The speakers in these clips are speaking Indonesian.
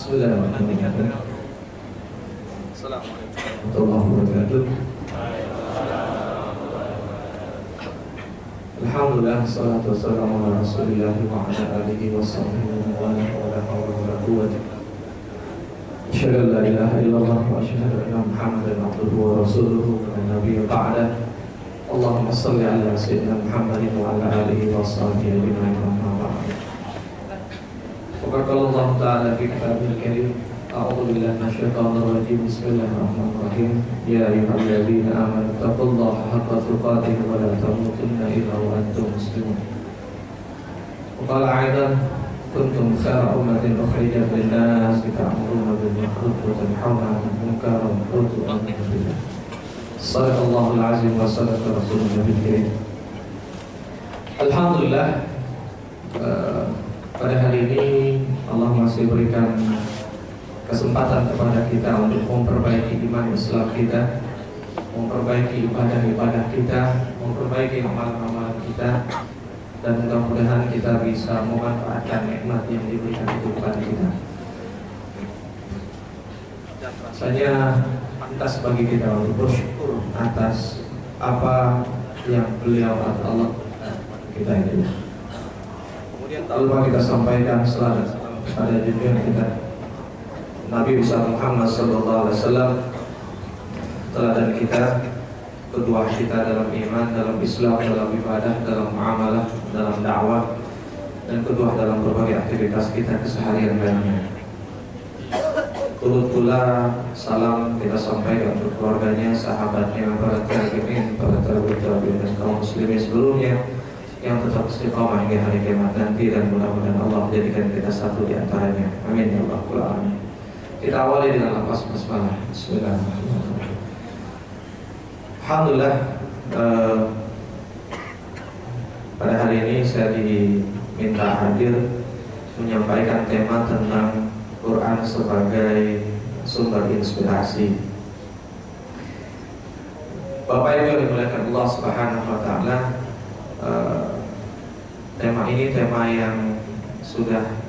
Bismillahirrahmanirrahim. Assalamualaikum warahmatullahi wabarakatuh. Alhamdulillah, salatu wassalamu ala rasulillah wa ala alihi wa sahbihi wa la hawla wa la quwwata asyhadu an la ilaha illallah wa asyhadu anna Muhammadan abduhu wa rasuluhu wa nabiyyu ba'da. Allahumma shalli ala sayyidina Muhammadin wa ala alihi wa sahbihi ajma'in. Wa qala Allah ta'ala fi kitabil karim, a'udzu billahi minasyaitonir rajim. Bismillahirrahmanirrahim. Ya ayyuhalladzina amanu taqullaha haqqa tuqatih wa la tamutunna illa wa antum muslimun. Wa qala aidan kuntum khayra ummatin ukhrijat lin-nas ta'muruna bil ma'ruf wa tanhauna 'anil munkar wa tu'minuna billah. Shadaqallahul azim wa sadaqa rasulun nabiyil karim. Alhamdulillah, pada hari ini Allah masih berikan kesempatan kepada kita untuk memperbaiki iman Islam kita, memperbaiki ibadah-ibadah kita, memperbaiki amalan-amalan kita, dan mudah-mudahan kita bisa memanfaatkan nikmat yang diberikan itu kepada kita. Rasanya pantas bagi kita untuk bersyukur atas apa yang beliau atau Allah kita ini. Lupa kita sampaikan selamat pada junjungan kita Nabi besar Muhammad sallallahu alaihi wasallam, teladan kita, kedua kita dalam iman, dalam Islam, dalam ibadah, dalam muamalah, dalam dakwah, dan kedua dalam berbagai aktivitas kita keseharian lainnya. Turut pula salam kita sampaikan untuk keluarganya, sahabatnya, para tabi'in, para tabi'in, dan kaum muslimin sebelumnya yang tetap istiqamah hingga hari kiamat nanti, dan mudah-mudahan Allah menjadikan kita satu di antaranya. Amin ya rabbal alamin. Kita awali dengan lafaz basmalah. Bismillahirrahmanirrahim. Alhamdulillah, pada hari ini saya diminta hadir menyampaikan tema tentang Quran sebagai sumber inspirasi. Bapak Ibu yang dimuliakan Allah Subhanahu wa taala, tema ini tema yang sudah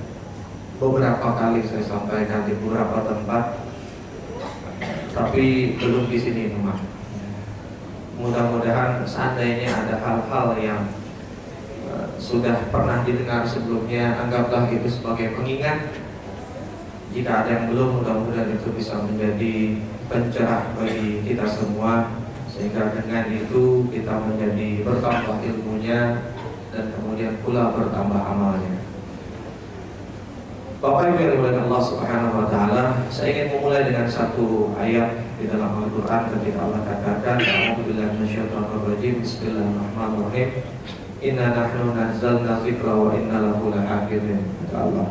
beberapa kali saya sampaikan di beberapa tempat, tapi belum di sini memang. Mudah-mudahan seandainya ada hal-hal yang sudah pernah didengar sebelumnya, anggaplah itu sebagai pengingat. Jika ada yang belum, mudah-mudahan itu bisa menjadi pencerah bagi kita semua, sehingga dengan itu kita menjadi bertambah ilmunya dan kemudian pula bertambah amalnya. Bapak Ibu yang dimuliakan Allah Subhanahu wa taala, saya ingin memulai dengan satu ayat di dalam Al-Qur'an ketika Allah katakan, a'udzubillahi minasyaitonir rajim, bismillahirrahmanirrahim, inna nahnu nazzalna dzikra wa inna lahu lahafizun. Kata Allah,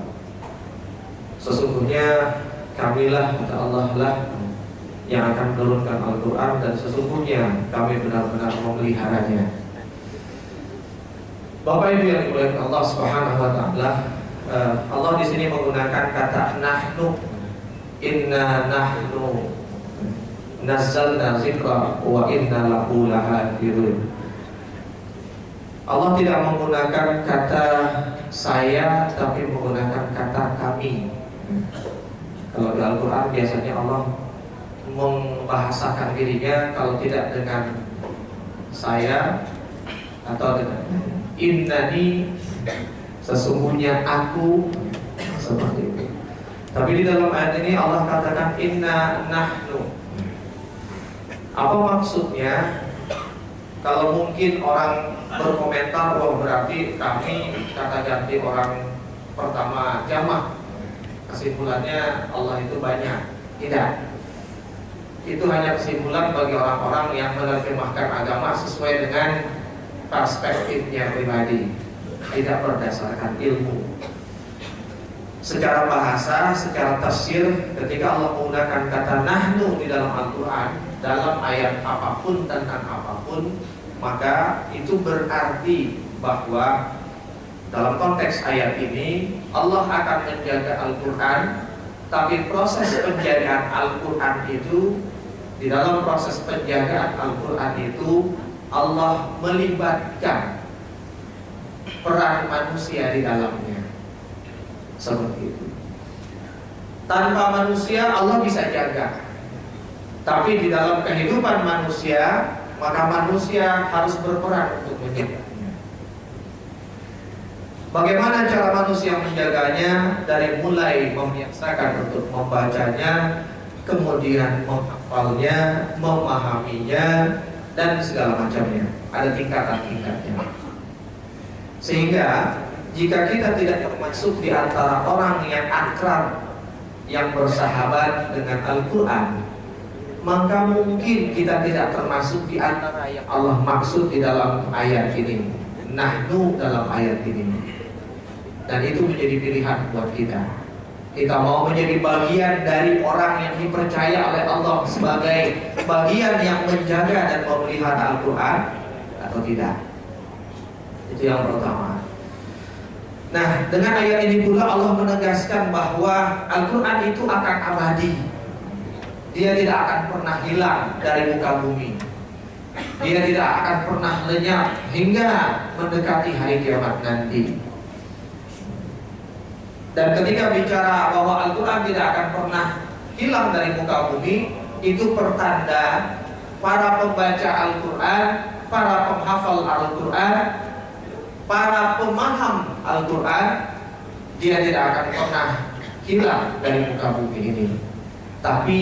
sesungguhnya kamilah, kata Allah lah yang akan menurunkan Al-Quran, dan sesungguhnya kami benar-benar memeliharanya. Bapak Ibu yang dimuliakan Allah Subhanahu wa taala, Allah di sini menggunakan kata nahnu, inna nahnu nazzalna dzikra wa inna lahu lahafizun. Allah tidak menggunakan kata saya, tapi menggunakan kata kami. Kalau di Al-Quran biasanya Allah membahasakan dirinya, kalau tidak dengan saya atau dengan innani, sesungguhnya aku, seperti itu. Tapi di dalam ayat ini Allah katakan inna nahnu. Apa maksudnya? Kalau mungkin orang berkomentar, wah berarti kami kata ganti orang pertama jamak, kesimpulannya Allah itu banyak. Tidak. Itu hanya kesimpulan bagi orang-orang yang menerjemahkan agama sesuai dengan perspektifnya pribadi, tidak berdasarkan ilmu. Secara bahasa, secara tafsir, ketika Allah menggunakan kata nahnu di dalam Al-Quran, dalam ayat apapun tentang apapun, maka itu berarti bahwa dalam konteks ayat ini Allah akan menjaga Al-Quran, tapi proses penjagaan Al-Quran itu, di dalam proses penjagaan Al-Quran itu Allah melibatkan peran manusia di dalamnya. Seperti itu. Tanpa manusia Allah bisa jaga. Tapi di dalam kehidupan manusia, maka manusia harus berperan untuk menjaganya. Bagaimana cara manusia menjaganya? Dari mulai membiasakan untuk membacanya, kemudian menghafalnya, memahaminya, dan segala macamnya. Ada tingkatan-tingkatnya. Sehingga jika kita tidak termasuk di antara orang yang akrab, yang bersahabat dengan Al-Quran, maka mungkin kita tidak termasuk di antara yang Allah maksud di dalam ayat ini, nahnu dalam ayat ini. Dan itu menjadi pilihan buat kita. Kita mau menjadi bagian dari orang yang dipercaya oleh Allah sebagai bagian yang menjaga dan memelihara Al-Quran atau tidak. Itu yang pertama. Nah, dengan ayat ini pula Allah menegaskan bahwa Al-Quran itu akan abadi. Dia tidak akan pernah hilang dari muka bumi. Dia tidak akan pernah lenyap hingga mendekati hari kiamat nanti. Dan ketika bicara bahwa Al-Quran tidak akan pernah hilang dari muka bumi, itu pertanda para pembaca Al-Quran, para penghafal Al-Quran, para pemaham Al-Quran, dia tidak akan pernah hilang dari muka bumi ini. Tapi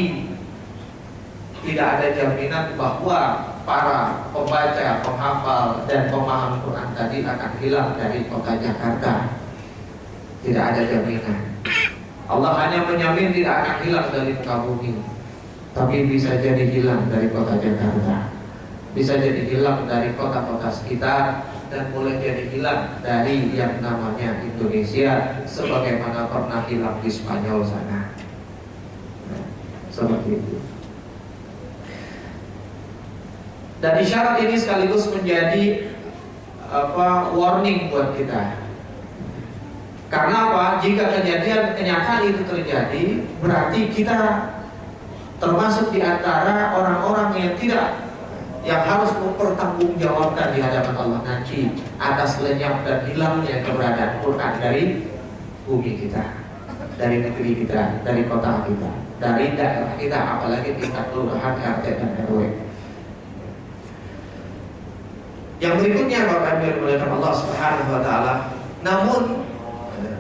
tidak ada jaminan bahwa para pembaca, penghafal, dan pemaham Quran tadi akan hilang dari kota Jakarta. Tidak ada jaminan. Allah hanya menjamin tidak akan hilang dari muka bumi, tapi bisa jadi hilang dari kota Jakarta, bisa jadi hilang dari kota-kota sekitar, dan boleh jadi hilang dari yang namanya Indonesia, sebagaimana pernah hilang di Spanyol sana. Nah, seperti itu. Dan isyarat ini sekaligus menjadi warning buat kita. Karena apa? Jika kejadian kenyataan itu terjadi, berarti kita termasuk di antara orang-orang yang harus mempertanggungjawabkan di hadapan Allah nanti atas lenyap dan hilangnya keberadaan Quran dari bumi kita, dari negeri kita, dari kota kita, dari daerah kita, apalagi tingkat kelurahan, RT dan RW. Yang berikutnya Bapak Ibu yang dimuliakan Allah Subhanahu wa taala,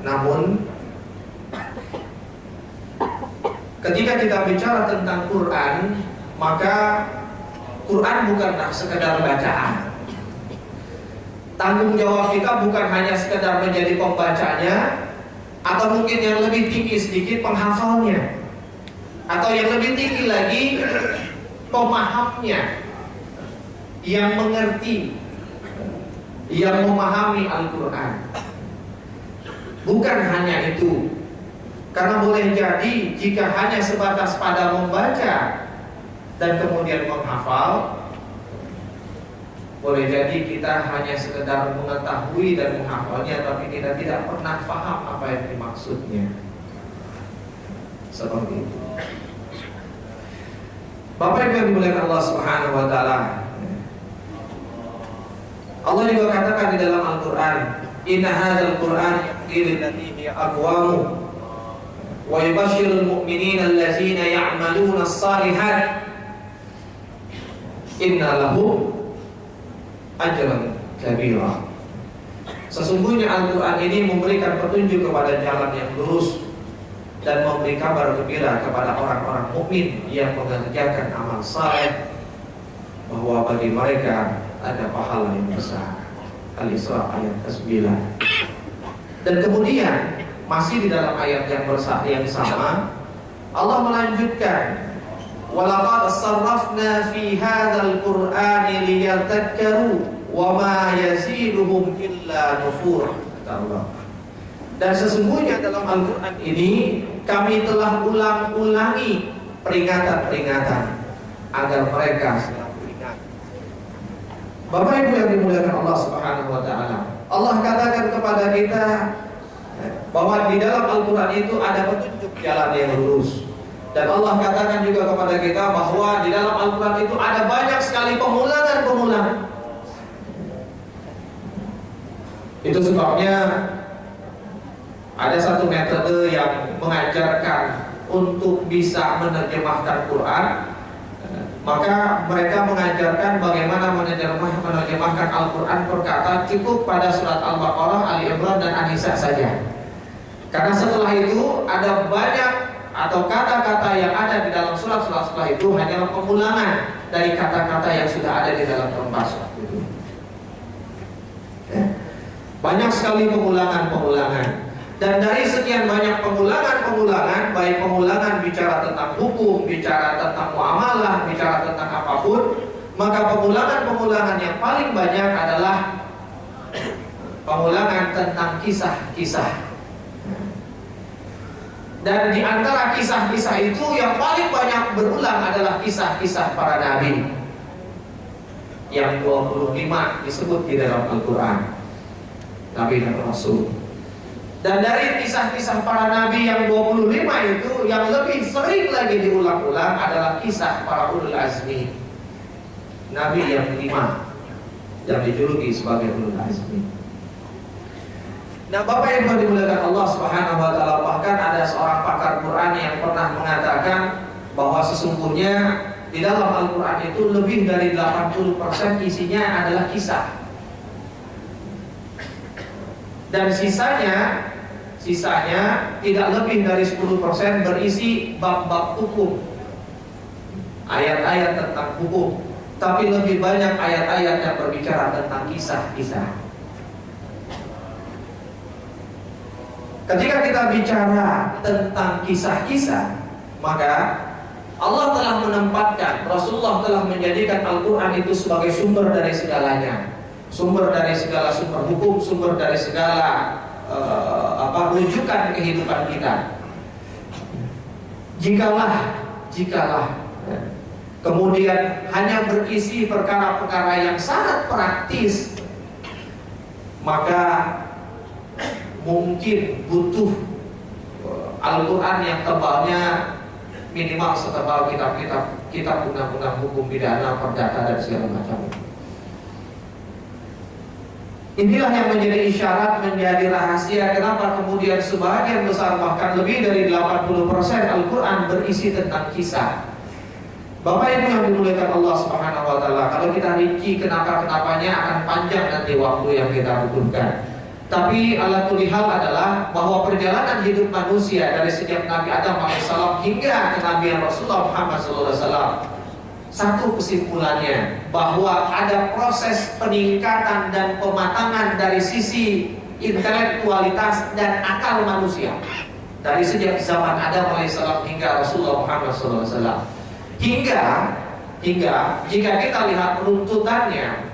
namun ketika kita bicara tentang Quran, maka Quran bukanlah sekedar bacaan. Tanggung jawab kita bukan hanya sekedar menjadi pembacanya, atau mungkin yang lebih tinggi sedikit penghafalnya, atau yang lebih tinggi lagi pemahamnya, yang mengerti, yang memahami Al-Quran. Bukan hanya itu. Karena boleh jadi jika hanya sebatas pada membaca dan kemudian menghafal, boleh jadi kita hanya sekedar mengetahui dan menghafalnya, tapi kita tidak pernah paham apa yang dimaksudnya. Seperti itu. Bapak Ibu yang dimuliakan Allah Subhanahu wa taala, Allah juga katakan di dalam Al-Quran, inna hadzal Qur'an yahdi lillati hiya aqwam wa yubashshirul mu'minina allazina ya'maluna as-salihat inna lahum ajran kabira. Sesungguhnya Al-Quran ini memberikan petunjuk kepada jalan yang lurus dan memberi kabar gembira kepada orang-orang mukmin yang mengerjakan amal saleh, bahwa bagi mereka ada pahala yang besar. Al-Isra ayat ke-9. Dan kemudian masih di dalam ayat yang sama, Allah melanjutkan, walaqad sarrafna fi hadzal qur'ani liyadhakkaru wa ma yaziduhum illa nufura. Dan sesungguhnya dalam Al-Quran ini kami telah ulang-ulangi peringatan-peringatan agar mereka selalu ingat. Bapak Ibu yang dimuliakan Allah Subhanahu wa taala, Allah katakan kepada kita bahwa di dalam Al-Quran itu ada petunjuk jalan yang lurus. Dan Allah katakan juga kepada kita bahwa di dalam Al-Quran itu ada banyak sekali pemulangan-pemulangan. Itu sebabnya ada satu metode yang mengajarkan untuk bisa menerjemahkan Quran, maka mereka mengajarkan bagaimana menerjemahkan Al-Quran per kata, cukup pada surat Al-Baqarah, Ali Imran, dan An-Nisa saja. Karena setelah itu ada banyak atau kata-kata yang ada di dalam surat-surat setelah itu hanyalah pengulangan dari kata-kata yang sudah ada di dalam kertas. Banyak sekali pengulangan. Dan dari sekian banyak pengulangan, baik pengulangan bicara tentang hukum, bicara tentang muamalah, bicara tentang apapun, maka pengulangan yang paling banyak adalah pengulangan tentang kisah-kisah. Dan di antara kisah-kisah itu yang paling banyak berulang adalah kisah-kisah para nabi, yang 25 disebut di dalam Al-Quran, Nabi dan Rasul. Dan dari kisah-kisah para nabi yang 25 itu, yang lebih sering lagi diulang-ulang adalah kisah para ulul azmi, nabi yang 5 yang dijuluki sebagai ulul azmi. Nah, Bapak Ibu dimuliakan Allah Subhanahu wa taala, bahkan ada seorang pakar Quran yang pernah mengatakan bahwa sesungguhnya di dalam Al-Quran itu lebih dari 80% isinya adalah kisah. Dan sisanya tidak lebih dari 10% berisi bab-bab hukum, ayat-ayat tentang hukum, tapi lebih banyak ayat-ayat yang berbicara tentang kisah-kisah. Ketika kita bicara tentang kisah-kisah, maka Allah telah menempatkan, Rasulullah telah menjadikan Al-Quran itu sebagai sumber dari segalanya, sumber dari segala sumber hukum, sumber dari segala rujukan kehidupan kita. Jikalah kemudian hanya berisi perkara-perkara yang sangat praktis, maka mungkin butuh Al-Quran yang tebalnya minimal setebal kitab undang-undang hukum pidana, perdata, dan segala macam. Inilah yang menjadi isyarat, menjadi rahasia kenapa kemudian sebagian besar, bahkan lebih dari 80% Al-Quran berisi tentang kisah. Bapak Ibu yang dimuliakan Allah Subhanahu wa taala, kalau kita rinci kenapa-kenapanya akan panjang nanti waktu yang kita butuhkan. Tapi ala kulli hal adalah bahwa perjalanan hidup manusia dari sejak Nabi Adam AS hingga kenabian Rasulullah Muhammad SAW, satu kesimpulannya bahwa ada proses peningkatan dan pematangan dari sisi intelektualitas dan akal manusia dari sejak zaman Adam AS hingga Rasulullah Muhammad SAW. Hingga jika kita lihat runtutannya,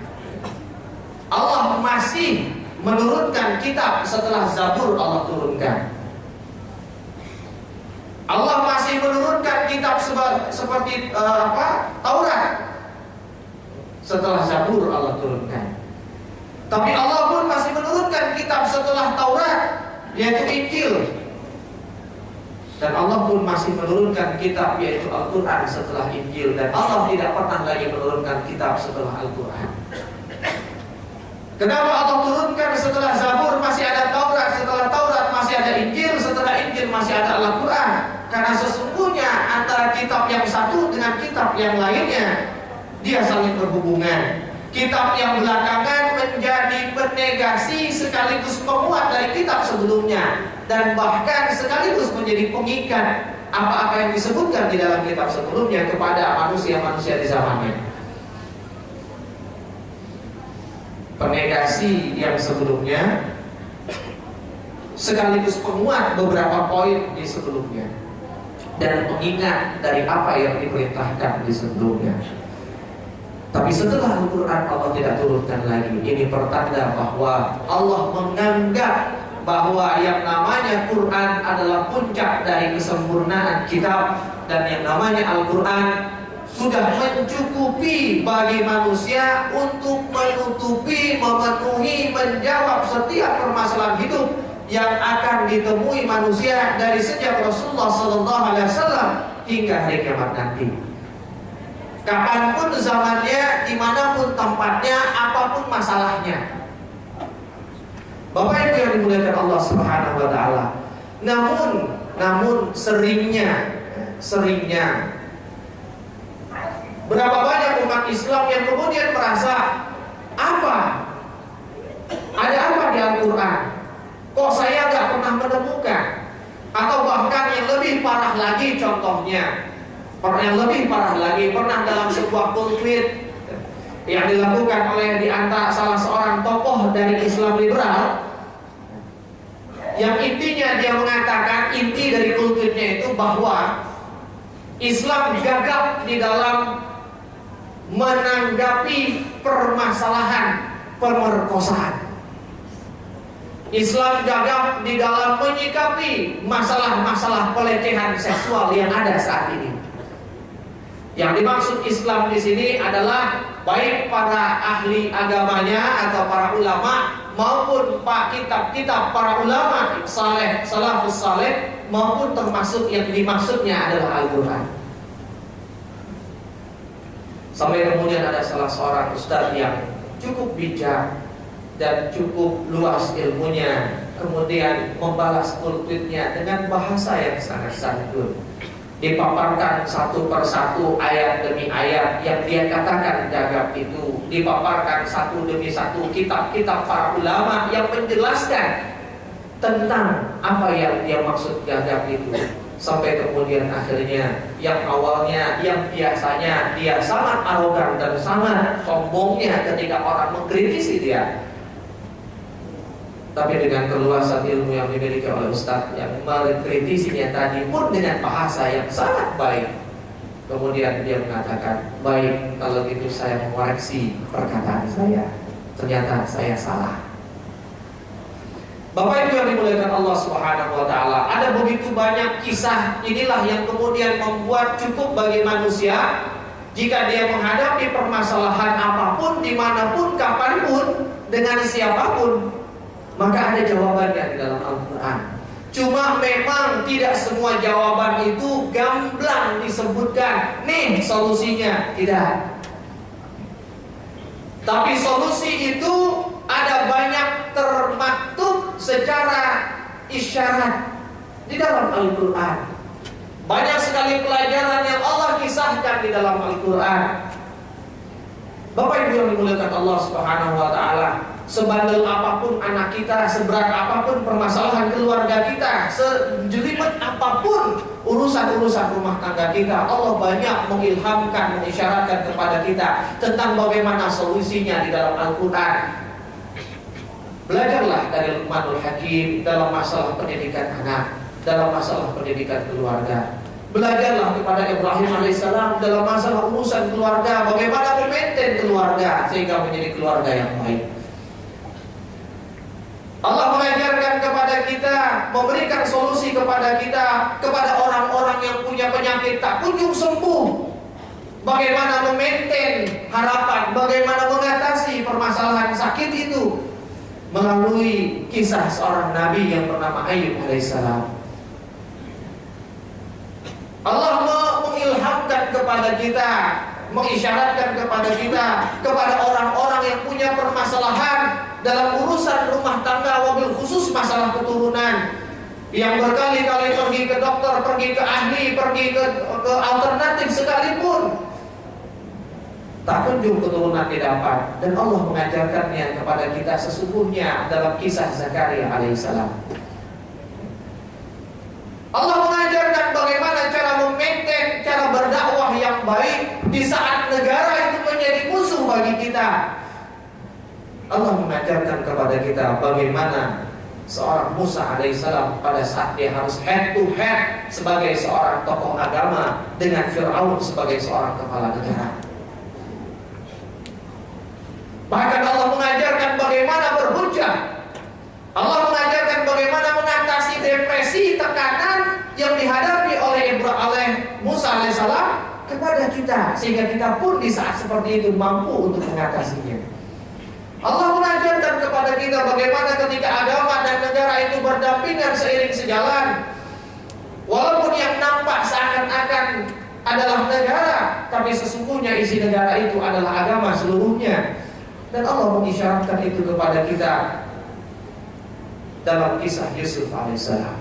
Allah masih menurunkan kitab setelah Zabur Allah turunkan. Allah masih menurunkan kitab seperti Taurat setelah Zabur Allah turunkan. Tapi Allah pun masih menurunkan kitab setelah Taurat, yaitu Injil. Dan Allah pun masih menurunkan kitab, yaitu Al-Quran setelah Injil. Dan Allah tidak pernah lagi menurunkan kitab setelah Al-Quran. Kenapa Allah turunkan setelah Zabur masih ada Taurat, setelah Taurat masih ada Injil, setelah Injil masih ada Al-Quran? Karena sesungguhnya antara kitab yang satu dengan kitab yang lainnya, dia saling berhubungan. Kitab yang belakangan menjadi penegasi sekaligus penguat dari kitab sebelumnya, dan bahkan sekaligus menjadi pengikat apa-apa yang disebutkan di dalam kitab sebelumnya kepada manusia-manusia di zamannya. Penegasi yang sebelumnya sekaligus penguat beberapa poin di sebelumnya, dan pengingat dari apa yang diperintahkan di sebelumnya. Tapi setelah Al-Quran Allah tidak turunkan lagi. Ini pertanda bahwa Allah menganggap bahwa yang namanya Quran adalah puncak dari kesempurnaan kitab, dan yang namanya Al-Quran sudah mencukupi bagi manusia untuk menutupi, memenuhi, menjawab setiap permasalahan hidup yang akan ditemui manusia dari sejak Rasulullah SAW hingga hari kiamat nanti. Kapanpun zamannya, dimanapun tempatnya, apapun masalahnya. Bapak Ibu yang dimuliakan Allah Subhanahu wa taala. Namun namun seringnya berapa banyak umat Islam yang kemudian merasa ada apa di Al-Quran? Kok saya gak pernah menemukan? Atau bahkan yang lebih parah lagi, contohnya pernah dalam sebuah tweet yang dilakukan oleh di antara salah seorang tokoh dari Islam liberal, yang intinya dia mengatakan, inti dari tweetnya itu bahwa Islam gagap di dalam menanggapi permasalahan pemerkosaan. Islam gagap di dalam menyikapi masalah-masalah pelecehan seksual yang ada saat ini. Yang dimaksud Islam di sini adalah baik para ahli agamanya atau para ulama maupun kitab-kitab para ulama salafus saleh, maupun termasuk yang dimaksudnya adalah Al-Quran. Sampai kemudian ada salah seorang ustaz yang cukup bijak dan cukup luas ilmunya, kemudian membalas tweetnya dengan bahasa yang sangat santun. Dipaparkan satu persatu ayat demi ayat yang dia katakan gagap itu, dipaparkan satu demi satu kitab-kitab para ulama yang menjelaskan tentang apa yang dia maksud gagap itu. Sampai kemudian akhirnya yang awalnya, yang biasanya dia sangat arogan dan sangat sombongnya ketika orang mengkritisi dia, tapi dengan keluasan ilmu yang dimiliki oleh Ustadz yang mengkritisinya tadi pun dengan bahasa yang sangat baik, kemudian dia mengatakan, baik, kalau gitu saya mengoreksi perkataan saya, ternyata saya salah. Bapak Ibu yang dimuliakan Allah Subhanahu wa Ta'ala, ada begitu banyak kisah inilah yang kemudian membuat cukup bagi manusia jika dia menghadapi permasalahan apapun, dimanapun, kapanpun, dengan siapapun, maka ada jawabannya di dalam Al-Quran. Cuma memang tidak semua jawaban itu gamblang disebutkan, nih solusinya, tidak. Tapi solusi itu ada banyak termaktub secara isyarat di dalam Al-Quran. Banyak sekali pelajaran yang Allah kisahkan di dalam Al-Quran. Bapak Ibu yang dimuliakan Allah Subhanahu wa Ta'ala, sebandel apapun anak kita, seberat apapun permasalahan keluarga kita, sejelimet apapun urusan-urusan rumah tangga kita, Allah banyak mengilhamkan, mengisyaratkan kepada kita tentang bagaimana solusinya di dalam Al-Quran. Belajarlah dari Luqmanul Hakim dalam masalah pendidikan anak, dalam masalah pendidikan keluarga. Belajarlah kepada Ibrahim alaihissalam dalam masalah urusan keluarga, bagaimana memaintain keluarga sehingga menjadi keluarga yang baik. Allah mengajarkan kepada kita, memberikan solusi kepada kita, kepada orang-orang yang punya penyakit tak kunjung sembuh, bagaimana memaintain harapan, bagaimana mengatasi permasalahan sakit itu melalui kisah seorang nabi yang bernama Ayub alaihissalam. Allah mengilhamkan kepada kita, mengisyaratkan kepada kita, kepada orang-orang yang punya permasalahan dalam urusan rumah tangga, wabil khusus masalah keturunan, yang berkali-kali pergi ke dokter, pergi ke ahli, pergi ke alternatif sekalipun, tak kunjung keturunan didapat. Dan Allah mengajarkannya kepada kita sesungguhnya dalam kisah Zakaria alaihissalam. Allah mengajarkan bagaimana cara memaintain, cara berdakwah yang baik di saat negara itu menjadi musuh bagi kita. Allah mengajarkan kepada kita bagaimana seorang Musa alaihissalam pada saat dia harus head to head sebagai seorang tokoh agama dengan Fir'aun sebagai seorang kepala negara. Bahkan Allah mengajarkan bagaimana berhujjah. Allah mengajarkan bagaimana mengatasi depresi, tekanan yang dihadapi oleh Musa alaihissalam kepada kita, sehingga kita pun di saat seperti itu mampu untuk mengatasinya. Allah mengajarkan kepada kita bagaimana ketika agama dan negara itu berdampingan seiring sejalan, walaupun yang nampak seakan-akan adalah negara, tapi sesungguhnya isi negara itu adalah agama seluruhnya. Dan Allah mengisyaratkan itu kepada kita dalam kisah Yusuf alaihissalam.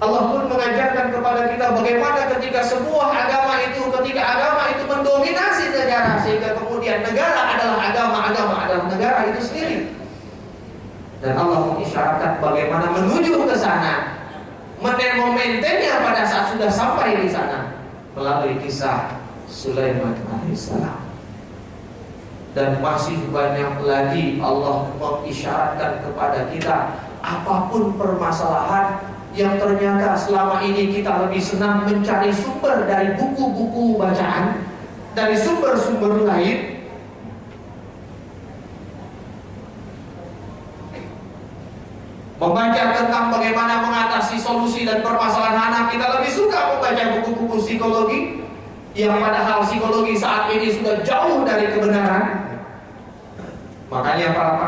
Allah pun mengajarkan kepada kita bagaimana ketika sebuah agama itu, mendominasi negara, sehingga kemudian negara adalah agama adalah negara itu sendiri. Dan Allah mengisyaratkan bagaimana menuju ke sana, memaintennya pada saat sudah sampai di sana melalui kisah Sulaiman alaihissalam. Dan masih banyak lagi Allah mengisyaratkan kepada kita, apapun permasalahan yang ternyata selama ini kita lebih senang mencari sumber dari buku-buku bacaan, dari sumber-sumber lain, membaca tentang bagaimana mengatasi solusi dan permasalahan anak, kita lebih suka membaca buku-buku psikologi, yang padahal psikologi saat ini sudah jauh dari kebenaran. Makanya para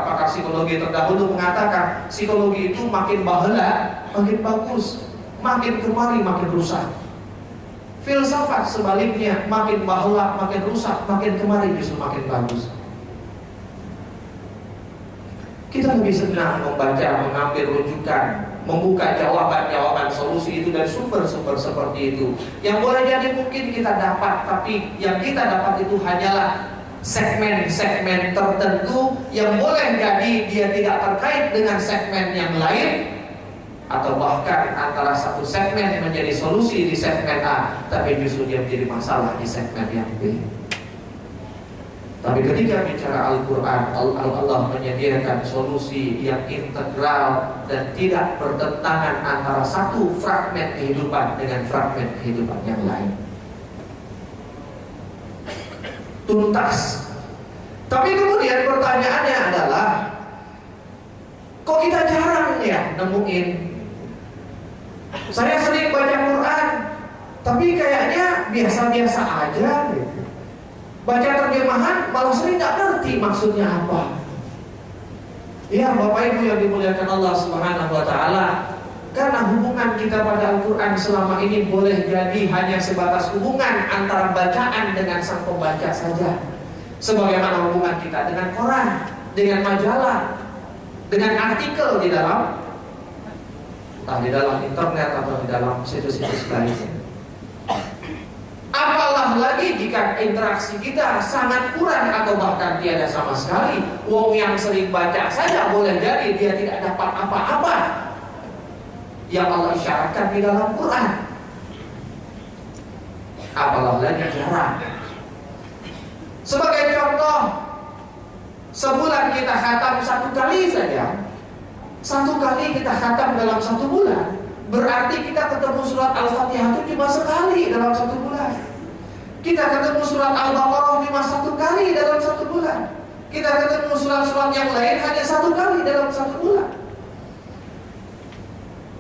pakar psikologi terdahulu mengatakan psikologi itu makin bahela makin bagus, makin kemari makin rusak. Filsafat sebaliknya, makin bahela makin rusak, makin kemari justru makin bagus. Kita lebih senang membaca, mengambil rujukan, membuka jawaban-jawaban solusi itu dari sumber-sumber seperti itu. Yang boleh jadi mungkin kita dapat, tapi yang kita dapat itu hanyalah segmen-segmen tertentu yang boleh jadi dia tidak terkait dengan segmen yang lain, atau bahkan antara satu segmen menjadi solusi di segmen A, tapi justru dia menjadi masalah di segmen yang B. Tapi ketika bicara Al-Quran, Allah menyediakan solusi yang integral dan tidak bertentangan antara satu fragmen kehidupan dengan fragmen kehidupan yang lain. Tuntas. Tapi kemudian pertanyaannya adalah, kok kita jarang ya nemuin? Saya sering baca Quran, tapi kayaknya biasa-biasa aja gitu. Baca terjemahan malah sering nggak ngerti maksudnya apa. Ya Bapak Ibu yang dimuliakan Allah Subhanahu wa Ta'ala, karena hubungan kita pada Al-Quran selama ini boleh jadi hanya sebatas hubungan antara bacaan dengan sang pembaca saja. Sebagaimana hubungan kita dengan koran, dengan majalah, dengan artikel di dalam, entah di dalam internet atau di dalam situs-situs lainnya. Apalah lagi jika interaksi kita sangat kurang atau bahkan tiada sama sekali. Wong yang sering baca saja boleh jadi dia tidak dapat apa-apa yang Allah isyaratkan di dalam Quran. Apalah lagi jarang. Sebagai contoh, sebulan kita khatam satu kali saja. Satu kali kita khatam dalam satu bulan, berarti kita ketemu surat Al-Fatihah itu cuma sekali dalam satu bulan. Kita ketemu surat Al-Baqarah cuma satu kali dalam satu bulan. Kita ketemu surat-surat yang lain hanya satu kali dalam satu bulan.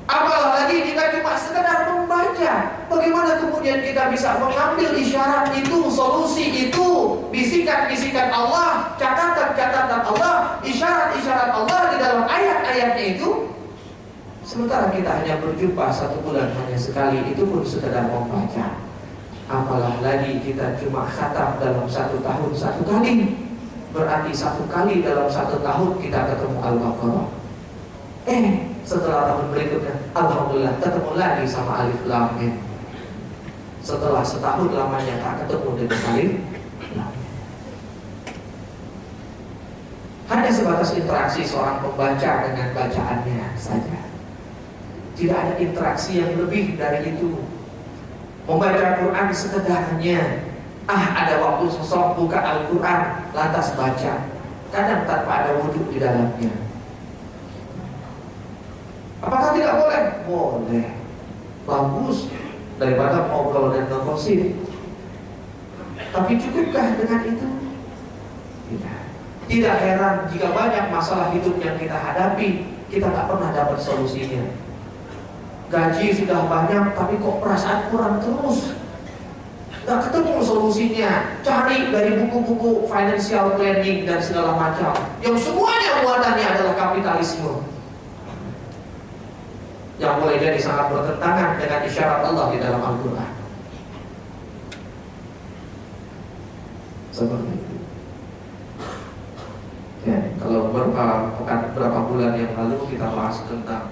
Apalagi jika cuma sekedar membaca, bagaimana kemudian kita bisa mengambil isyarat itu, solusi itu, bisikan-bisikan Allah, catatan-catatan Allah, isyarat-isyarat Allah di dalam ayat-ayatnya itu. Sementara kita hanya berjumpa satu bulan hanya sekali, itu pun sekedar membaca. Apalah lagi kita cuma khatam dalam satu tahun satu kali, berarti satu kali dalam satu tahun kita ketemu Al-Baqarah. Setelah tahun berikutnya, alhamdulillah ketemu lagi sama Alif Lam Mim. Setelah setahun lamanya tak ketemu dengan Alif Lam Mim. Hanya sebatas interaksi seorang pembaca dengan bacaannya saja. Tidak ada interaksi yang lebih dari itu. Membaca Quran sekedarnya, ada waktu sosok buka Al-Quran lantas baca, kadang tanpa ada wudhu di dalamnya. Apakah tidak boleh? Boleh. Bagus daripada ngobrol dan ngegosip. Tapi cukupkah dengan itu? Tidak. Tidak heran jika banyak masalah hidup yang kita hadapi, kita tak pernah dapat solusinya. Gaji sudah banyak, tapi kok perasaan kurang terus. Gak ketemu solusinya. Cari dari buku-buku financial planning dan segala macam, yang semuanya muatannya adalah kapitalisme, yang boleh jadi sangat bertentangan dengan isyarat Allah di dalam Al-Quran. Seperti itu. Ya, kalau beberapa bulan yang lalu kita bahas tentang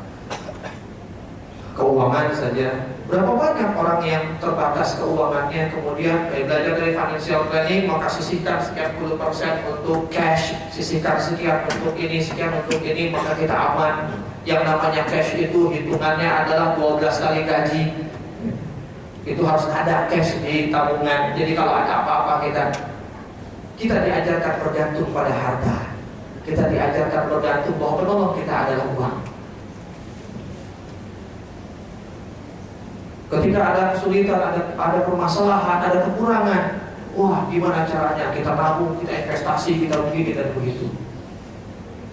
keuangan saja. Berapa banyak orang yang terbatas keuangannya, kemudian belajar dari financial planning, maka sisihkan sekian puluh persen untuk cash, sisihkan sekian untuk ini, sekian untuk ini, maka kita aman. Yang namanya cash itu hitungannya adalah 12 kali gaji. Itu harus ada cash di tabungan. Jadi kalau ada apa-apa kita diajarkan bergantung pada harta. Kita diajarkan bergantung bahwa penolong kita adalah uang. Ketika ada kesulitan, ada permasalahan, ada kekurangan, wah gimana caranya? Kita tabung, kita investasi, kita begini dan begitu.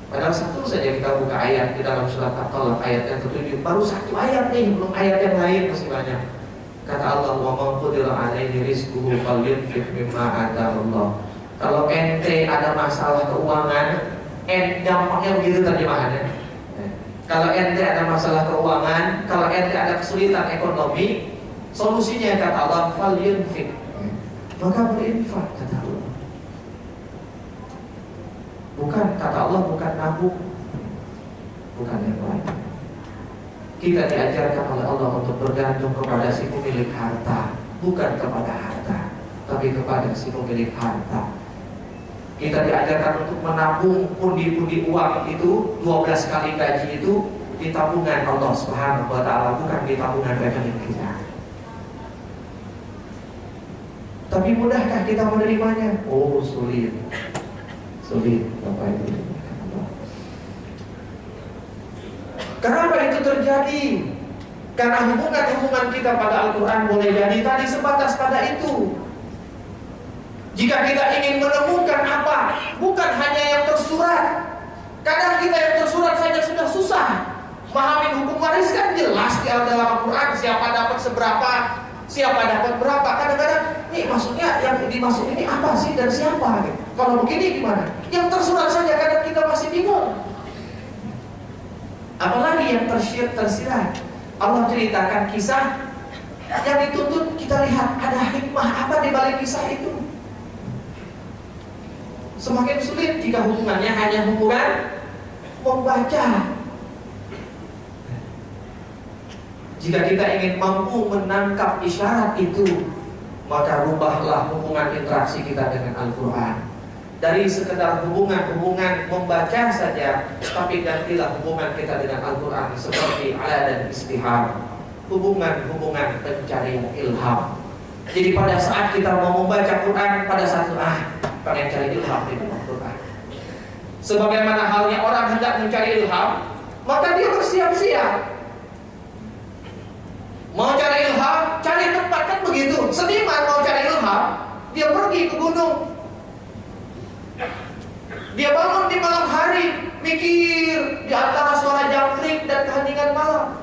Padahal satu saja kita buka ayat di dalam surat At-Talaq ayat yang ke-7. Baru satu ayat nih, belum ayat yang lain masih banyak. Kata Allah, wa man qudira alaihi rizquhu falyunfiq mimma ataahu Allah. Kalau ente ada masalah keuangan, dampaknya begitu terjemahannya. Kalau ente ada masalah keuangan, kalau ente ada kesulitan ekonomi, solusinya kata Allah, falyunfiq, maka berinfak, kata Allah. Bukan, kata Allah, bukan nabung, bukan yang lain. Kita diajarkan oleh Allah untuk bergantung kepada si pemilik harta, bukan kepada harta, tapi kepada si pemilik harta. Kita diajarkan untuk menabung pundi-pundi uang itu 12 kali gaji itu di tabungan Allah Subhanahu wa taala, bukan di tabungan rekening kita. Tapi mudahkah kita menerimanya? Oh, sulit. Sulit, Bapak Ibu. Kenapa itu terjadi? Karena hubungan kita pada Al-Quran boleh jadi tadi sebatas pada itu. Jika kita ingin menemukan apa, bukan hanya yang tersurat. Kadang kita yang tersurat saja sudah susah. Memahami hukum waris kan jelas di dalam Al-Quran, siapa dapat seberapa, siapa dapat berapa. Kadang-kadang, nih maksudnya yang dimaksud ini apa sih dan siapa? Kalau begini gimana? Yang tersurat saja kadang kita masih bingung. Apalagi yang tersirat. Allah ceritakan kisah yang dituntut, kita lihat ada hikmah apa di balik kisah itu. Semakin sulit jika hubungannya hanya hubungan membaca. Jika kita ingin mampu menangkap isyarat itu, maka rubahlah hubungan interaksi kita dengan Al-Quran. Dari sekedar hubungan membaca saja, tapi gantilah hubungan kita dengan Al-Quran seperti ala dan istihar, hubungan pencarian ilham. Jadi pada saat kita mau membaca Quran, pada saat itu pengen cari ilham di dalam Quran. Sebagaimana halnya orang hendak mencari ilham, maka dia bersiap-siap. Mau cari ilham, cari tempat, kan begitu. Seniman mau cari ilham, dia pergi ke gunung. Dia bangun di malam hari, mikir di antara suara jangkrik dan keheningan malam.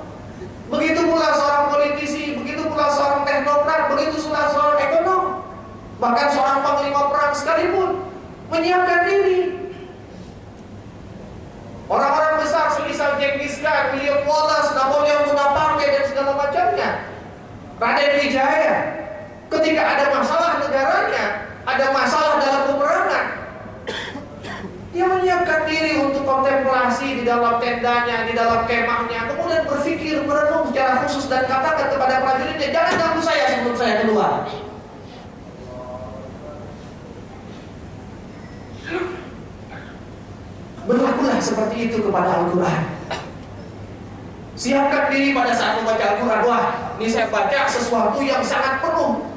Begitu pula seorang politisi, begitu pula seorang teknokrat, begitu pula seorang ekonom. Bahkan seorang panglima perang sekalipun menyiapkan diri. Orang-orang besar semisal Genghis Khan, William Wallace, Napoleon Bonaparte dan segala macamnya, Raden Wijaya, ketika ada masalah negaranya, ada masalah dalam peperangan, dia menyiapkan diri untuk kontemplasi di dalam tendanya, di dalam kemahnya, kemudian berpikir, merenung secara khusus dan katakan kepada prajuritnya, jangan ganggu saya sebelum saya keluar. Berlakulah seperti itu kepada Al-Quran. Siapkan diri pada saat membaca Al-Quran. Wah, ini saya baca sesuatu yang sangat penuh